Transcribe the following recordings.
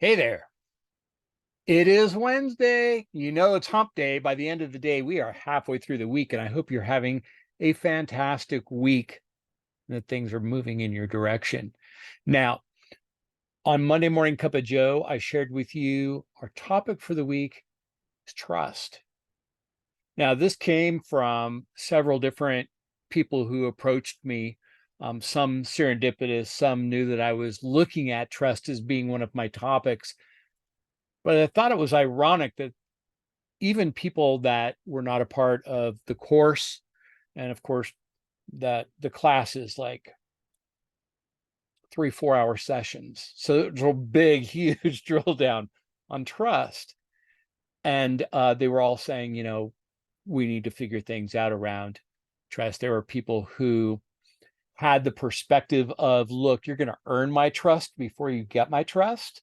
Hey there. It is Wednesday. You know, it's hump day. By the end of the day, we are halfway through the week, and I hope you're having a fantastic week, that things are moving in your direction. Now, on Monday Morning Cup of Joe, I shared with you our topic for the week is trust. Now, this came from several different people who approached me, some serendipitous, some knew that I was looking at trust as being one of my topics. But I thought it was ironic that even people that were not a part of the course, and of course that the class is like 3 4 hour sessions, so it's a big huge drill down on trust. And they were all saying, we need to figure things out around trust. There were people who had the perspective of, look, you're going to earn my trust before you get my trust.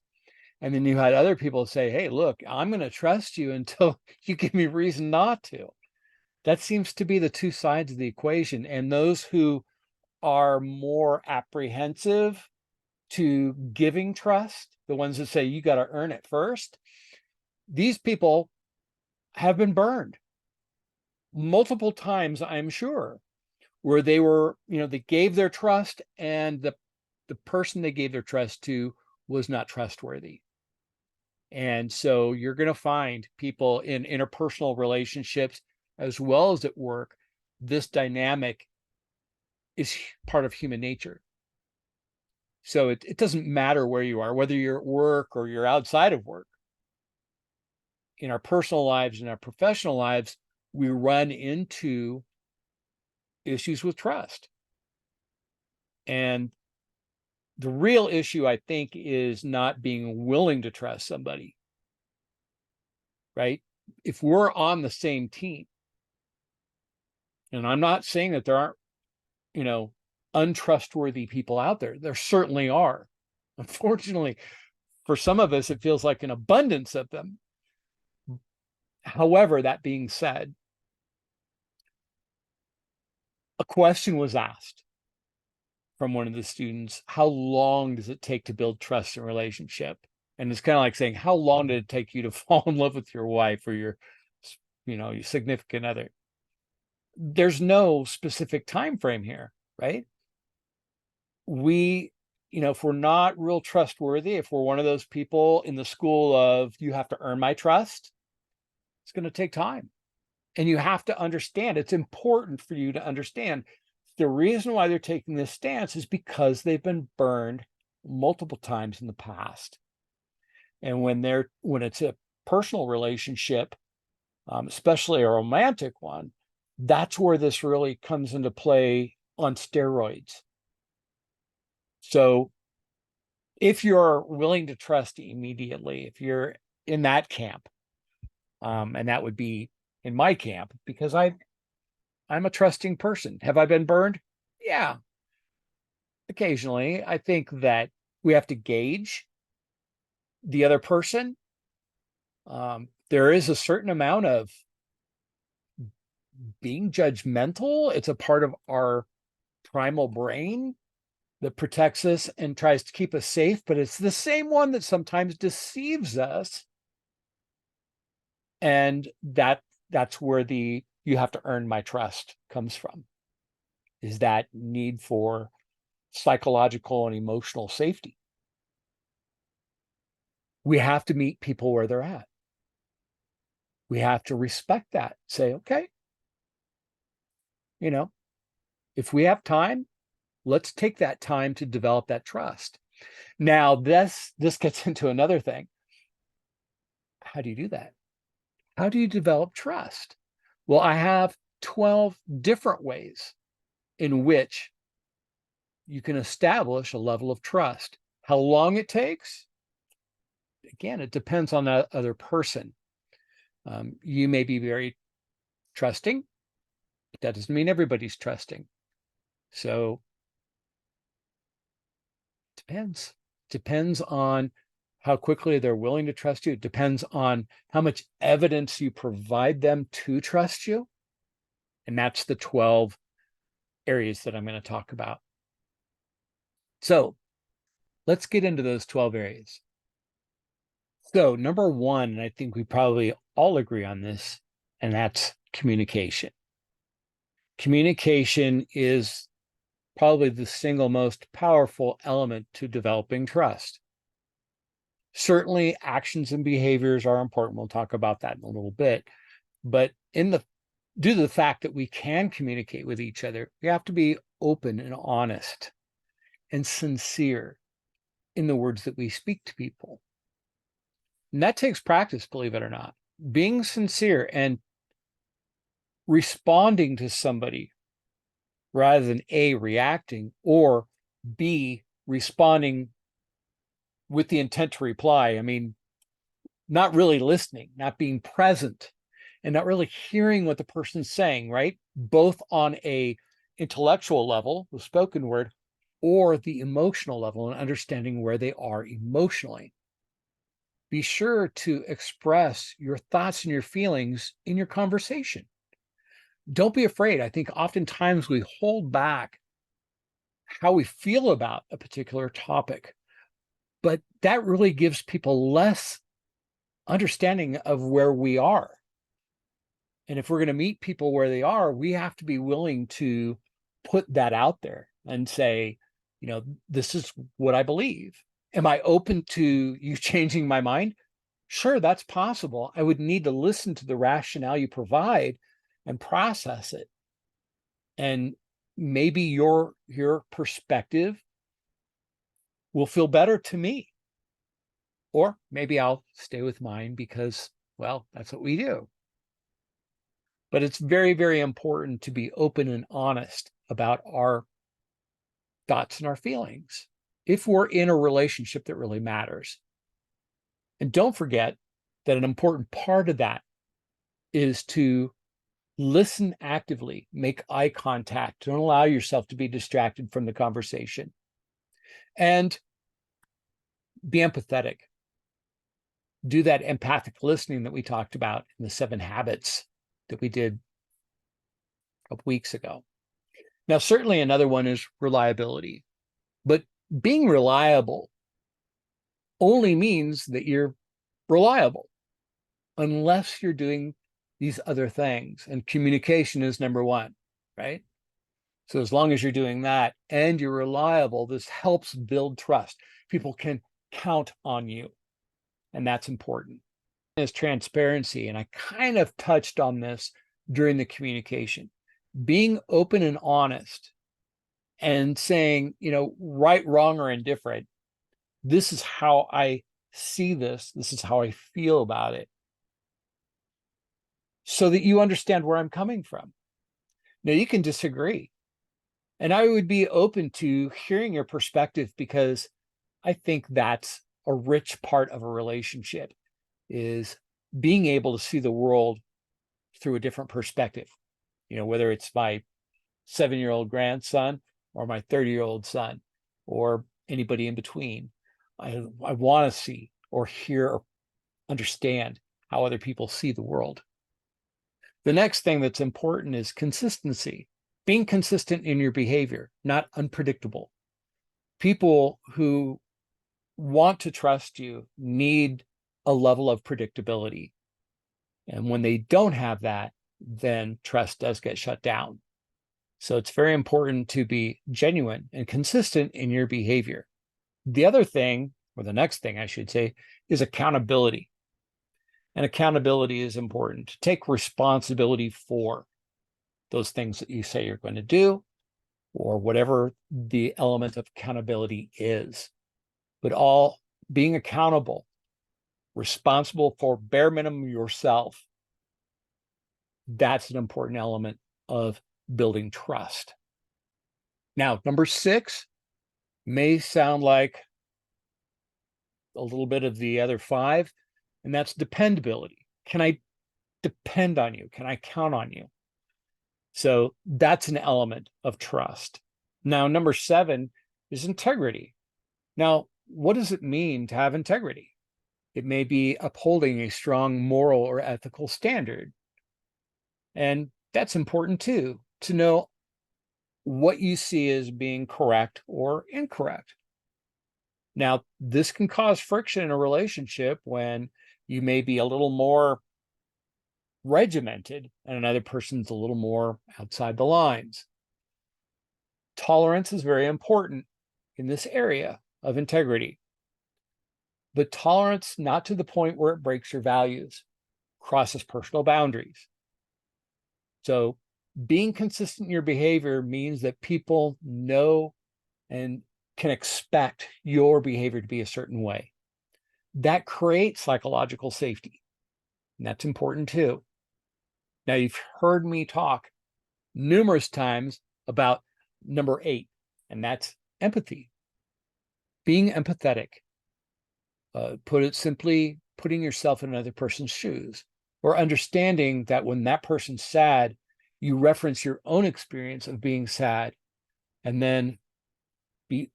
And then you had other people say, hey, look, I'm going to trust you until you give me reason not to. That seems to be the two sides of the equation. And those who are more apprehensive to giving trust, the ones that say you got to earn it first, these people have been burned multiple times, I'm sure, where they were, they gave their trust and the person they gave their trust to was not trustworthy. And so you're going to find people in interpersonal relationships as well as at work. This dynamic is part of human nature. So it doesn't matter where you are, whether you're at work or you're outside of work. In our personal lives and our professional lives, we run into issues with trust. And the real issue, I think, is not being willing to trust somebody, right? If we're on the same team, and I'm not saying that there aren't, untrustworthy people out there. There certainly are. Unfortunately, for some of us, it feels like an abundance of them. However, that being said, a question was asked from one of the students: how long does it take to build trust in a relationship? And it's kind of like saying, how long did it take you to fall in love with your wife or your significant other? There's no specific time frame here, right? We, if we're not real trustworthy, if we're one of those people in the school of you have to earn my trust, it's going to take time. And you have to understand, it's important for you to understand the reason why they're taking this stance is because they've been burned multiple times in the past. And when it's a personal relationship, especially a romantic one, that's where this really comes into play on steroids. So if you're willing to trust immediately, if you're in that camp, and that would be in my camp, because I'm a trusting person. Have I been burned? Yeah, occasionally. I think that we have to gauge the other person. There is a certain amount of being judgmental. It's a part of our primal brain that protects us and tries to keep us safe, but it's the same one that sometimes deceives us. And that's where the you have to earn my trust comes from, is that need for psychological and emotional safety. We have to meet people where they're at. We have to respect that. Say, okay, you know, if we have time, let's take that time to develop that trust. Now, this gets into another thing. How do you do that? How do you develop trust? Well, I have 12 different ways in which you can establish a level of trust. How long it takes? Again, it depends on that other person. You may be very trusting, but that doesn't mean everybody's trusting. So it depends on how quickly they're willing to trust you. It depends on how much evidence you provide them to trust you. And that's the 12 areas that I'm going to talk about. So let's get into those 12 areas. So, number one, and I think we probably all agree on this, and that's communication. Communication is probably the single most powerful element to developing trust. Certainly, actions and behaviors are important. We'll talk about that in a little bit. But due to the fact that we can communicate with each other, we have to be open and honest and sincere in the words that we speak to people. And that takes practice, believe it or not. Being sincere and responding to somebody rather than A, reacting, or B, responding with the intent to reply. I mean, not really listening, not being present, and not really hearing what the person's saying, right? Both on a intellectual level, the spoken word, or the emotional level and understanding where they are emotionally. Be sure to express your thoughts and your feelings in your conversation. Don't be afraid. I think oftentimes we hold back how we feel about a particular topic, but that really gives people less understanding of where we are. And if we're going to meet people where they are, we have to be willing to put that out there and say, this is what I believe. Am I open to you changing my mind? Sure, that's possible. I would need to listen to the rationale you provide and process it. And maybe your perspective will feel better to me. Or maybe I'll stay with mine because, well, that's what we do. But it's very, very important to be open and honest about our thoughts and our feelings if we're in a relationship that really matters. And don't forget that an important part of that is to listen actively, make eye contact, don't allow yourself to be distracted from the conversation, and be empathetic. Do that empathic listening that we talked about in the 7 habits that we did a couple weeks ago. Now, certainly another one is reliability, but being reliable only means that you're reliable unless you're doing these other things. And communication is number one, right? So as long as you're doing that and you're reliable, this helps build trust. People can count on you, and that's important. Is transparency, and I kind of touched on this during the communication. Being open and honest and saying, right, wrong, or indifferent, this is how I see this. This is how I feel about it. So that you understand where I'm coming from. Now, you can disagree. And I would be open to hearing your perspective because I think that's a rich part of a relationship, is being able to see the world through a different perspective. Whether it's my 7-year-old grandson or my 30-year-old son or anybody in between. I want to see or hear or understand how other people see the world. The next thing that's important is consistency. Being consistent in your behavior, not unpredictable. People who want to trust you need a level of predictability. And when they don't have that, then trust does get shut down. So it's very important to be genuine and consistent in your behavior. The other thing, or the next thing I should say, is accountability. And accountability is important. To take responsibility for those things that you say you're going to do, or whatever the element of accountability is. But all being accountable, responsible for bare minimum yourself, that's an important element of building trust. Now, number 6 may sound like a little bit of the other 5, and that's dependability. Can I depend on you? Can I count on you? So that's an element of trust. Now, number 7 is integrity. Now, what does it mean to have integrity? It may be upholding a strong moral or ethical standard. And that's important too, to know what you see as being correct or incorrect. Now, this can cause friction in a relationship when you may be a little more regimented and another person's a little more outside the lines. Tolerance is very important in this area of integrity, but tolerance not to the point where it breaks your values, crosses personal boundaries. So being consistent in your behavior means that people know and can expect your behavior to be a certain way. That creates psychological safety, and that's important too. Now, you've heard me talk numerous times about number 8, and that's empathy. Being empathetic. Put it simply, putting yourself in another person's shoes, or understanding that when that person's sad, you reference your own experience of being sad, and then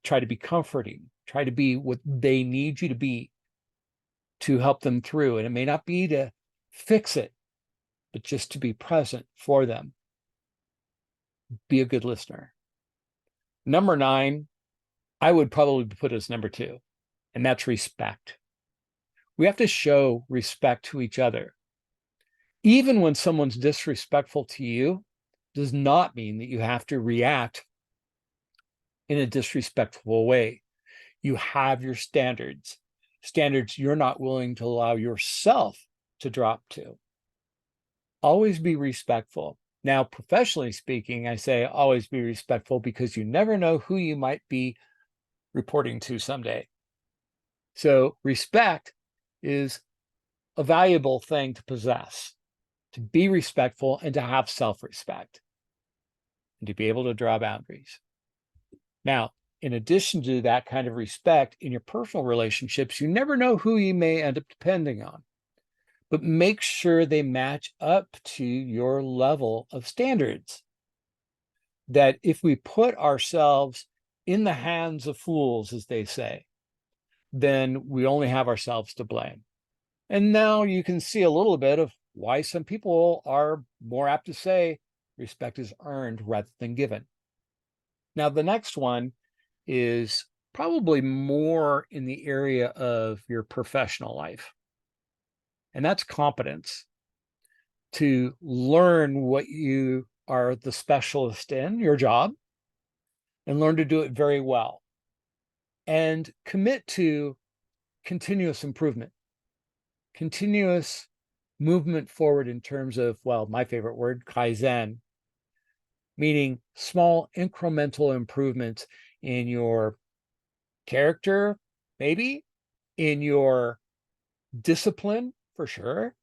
try to be comforting, try to be what they need you to be to help them through. And it may not be to fix it, but just to be present for them. Be a good listener. Number 9, I would probably put as number 2, and that's respect. We have to show respect to each other. Even when someone's disrespectful to you, does not mean that you have to react in a disrespectful way. You have your standards you're not willing to allow yourself to drop to. Always be respectful. Now, professionally speaking, I say always be respectful because you never know who you might be reporting to someday. So respect is a valuable thing to possess, to be respectful and to have self-respect, and to be able to draw boundaries. Now, in addition to that kind of respect in your personal relationships, you never know who you may end up depending on, but make sure they match up to your level of standards. That if we put ourselves in the hands of fools, as they say, then we only have ourselves to blame. And now you can see a little bit of why some people are more apt to say respect is earned rather than given. Now, the next one is probably more in the area of your professional life, and that's competence. To learn what you are the specialist in your job and learn to do it very well, and commit to continuous improvement, continuous movement forward in terms of, well, my favorite word, Kaizen, meaning small incremental improvements in your character, maybe in your discipline for sure,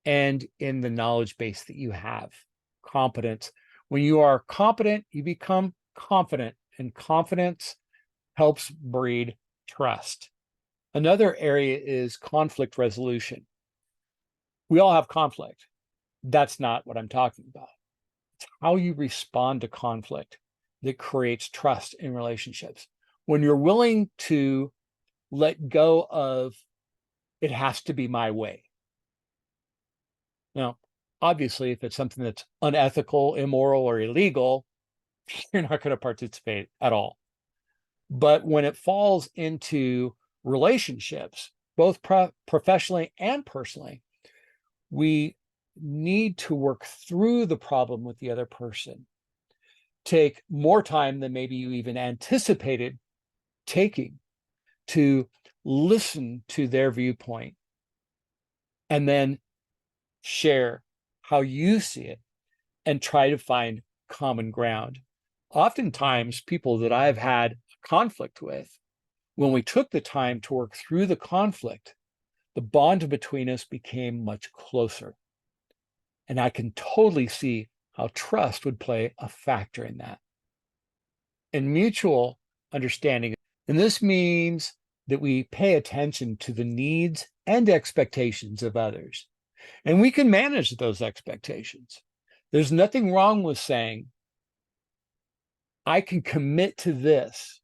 and in the knowledge base that you have. Competence. When you are competent, you become confident, and confidence helps breed trust. Another area is conflict resolution. We all have conflict. That's not what I'm talking about. It's how you respond to conflict that creates trust in relationships. When you're willing to let go of, it has to be my way. Now, obviously, if it's something that's unethical, immoral, or illegal, you're not going to participate at all. But when it falls into relationships, both professionally and personally, we need to work through the problem with the other person. Take more time than maybe you even anticipated taking to listen to their viewpoint, and then share how you see it and try to find common ground. Oftentimes, people that I've had conflict with, when we took the time to work through the conflict, the bond between us became much closer. And I can totally see how trust would play a factor in that. And mutual understanding. And this means that we pay attention to the needs and expectations of others. And we can manage those expectations. There's nothing wrong with saying, I can commit to this.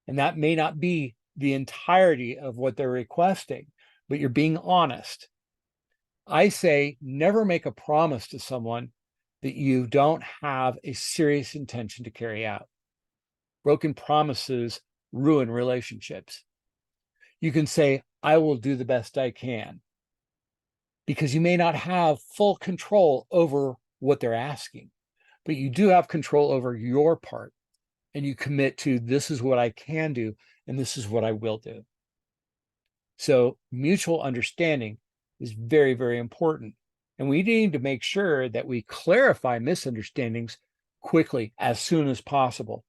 And that may not be the entirety of what they're requesting, but you're being honest. I say, never make a promise to someone that you don't have a serious intention to carry out. Broken promises ruin relationships. You can say, I will do the best I can, because you may not have full control over what they're asking, but you do have control over your part. And you commit to, this is what I can do, and this is what I will do. So mutual understanding is very, very important. And we need to make sure that we clarify misunderstandings quickly, as soon as possible.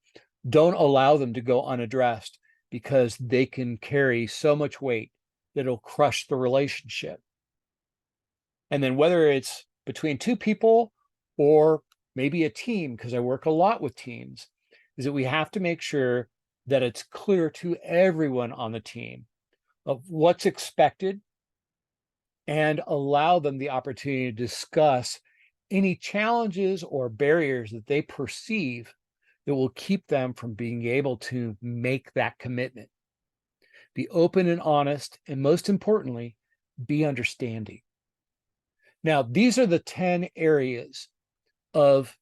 Don't allow them to go unaddressed, because they can carry so much weight that it'll crush the relationship. And then whether it's between two people or maybe a team, because I work a lot with teams, is that we have to make sure that it's clear to everyone on the team of what's expected, and allow them the opportunity to discuss any challenges or barriers that they perceive that will keep them from being able to make that commitment. Be open and honest, and most importantly, be understanding. Now, these are the 10 areas of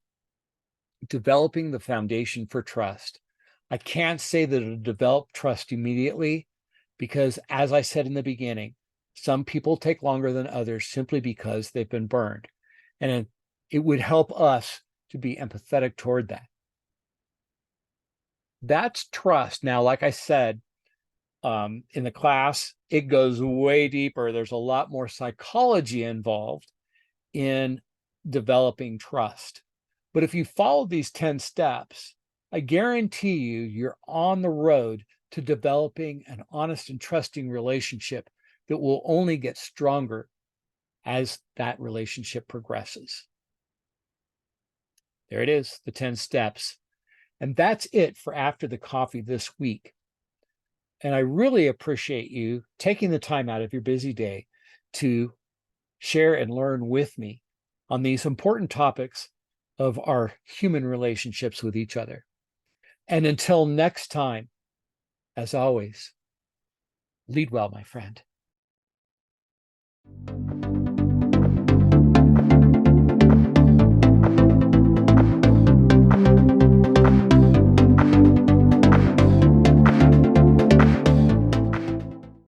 developing the foundation for trust. I can't say that it'll develop trust immediately, because, as I said in the beginning, some people take longer than others simply because they've been burned. And it would help us to be empathetic toward that. That's trust. Now, like I said, in the class, it goes way deeper. There's a lot more psychology involved in developing trust. But if you follow these 10 steps, I guarantee you, you're on the road to developing an honest and trusting relationship that will only get stronger as that relationship progresses. There it is, the 10 steps. And that's it for After the Coffee this week. And I really appreciate you taking the time out of your busy day to share and learn with me on these important topics of our human relationships with each other. And until next time, as always, lead well, my friend.